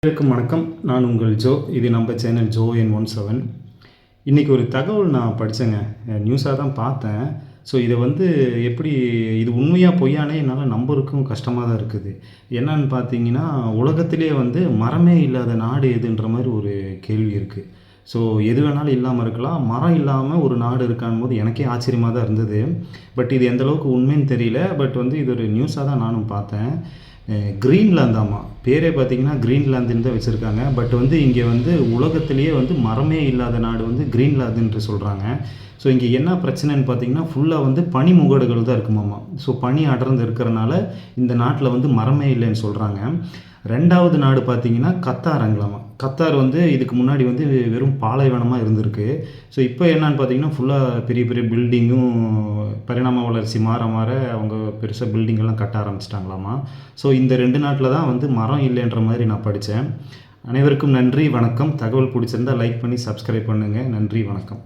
அனைவருக்கும் வணக்கம். நான் உங்கள் ஜோ. இது நம்ம சேனல் ஜோ N17. இன்றைக்கி ஒரு தகவல் நான் படித்தேங்க. நியூஸாக தான் பார்த்தேன். ஸோ இதை எப்படி இது உண்மையாக பொய்யானே என்னால் நம்புறதுக்கும் கஷ்டமாக தான் இருக்குது. என்னன்னு பார்த்தீங்கன்னா, உலகத்திலே மரமே இல்லாத நாடு எதுன்ற மாதிரி ஒரு கேள்வி இருக்குது. ஸோ எது வேணாலும் இல்லாமல் இருக்கலாம். மரம் இல்லாமல் ஒரு நாடு இருக்கான்னு எனக்கே ஆச்சரியமாக தான் இருந்தது. பட் இது எந்தளவுக்கு உண்மைன்னு தெரியல. பட் இது ஒரு நியூஸாக தான் நானும் பார்த்தேன். கிரீன்லாந்தாமா பேரே பார்த்திங்கன்னா கிரீன்லாந்துன்னு தான் வச்சுருக்காங்க. பட் இங்கே உலகத்திலேயே மரமே இல்லாத நாடு கிரீன்லாந்துன்று சொல்கிறாங்க. ஸோ இங்கே என்ன பிரச்சனைன்னு பார்த்தீங்கன்னா, ஃபுல்லாக பனிமுகடுகள் தான் இருக்குமாமா. ஸோ பனி அடர்ந்து இருக்கிறனால இந்த நாட்டில் மரமே இல்லைன்னு சொல்கிறாங்க. ரெண்டாவது நாடு பார்த்திங்கன்னா கத்தாருங்களாமா. கத்தார் இதுக்கு முன்னாடி வெறும் பாலைவனமாக இருந்திருக்கு. ஸோ இப்போ என்னான்னு பார்த்தீங்கன்னா, ஃபுல்லாக பெரிய பெரிய பில்டிங்கும் பரிணாம வளர்ச்சி மாற மாற அவங்க பெருசாக பில்டிங்கெல்லாம் கட்ட ஆரம்பிச்சிட்டாங்களாமா. ஸோ இந்த 2 நாட்டில் தான் மரம் இல்லைன்ற மாதிரி நான் படித்தேன். அனைவருக்கும் நன்றி, வணக்கம். தகவல் பிடிச்சிருந்தால் லைக் பண்ணி சப்ஸ்கிரைப் பண்ணுங்கள். நன்றி, வணக்கம்.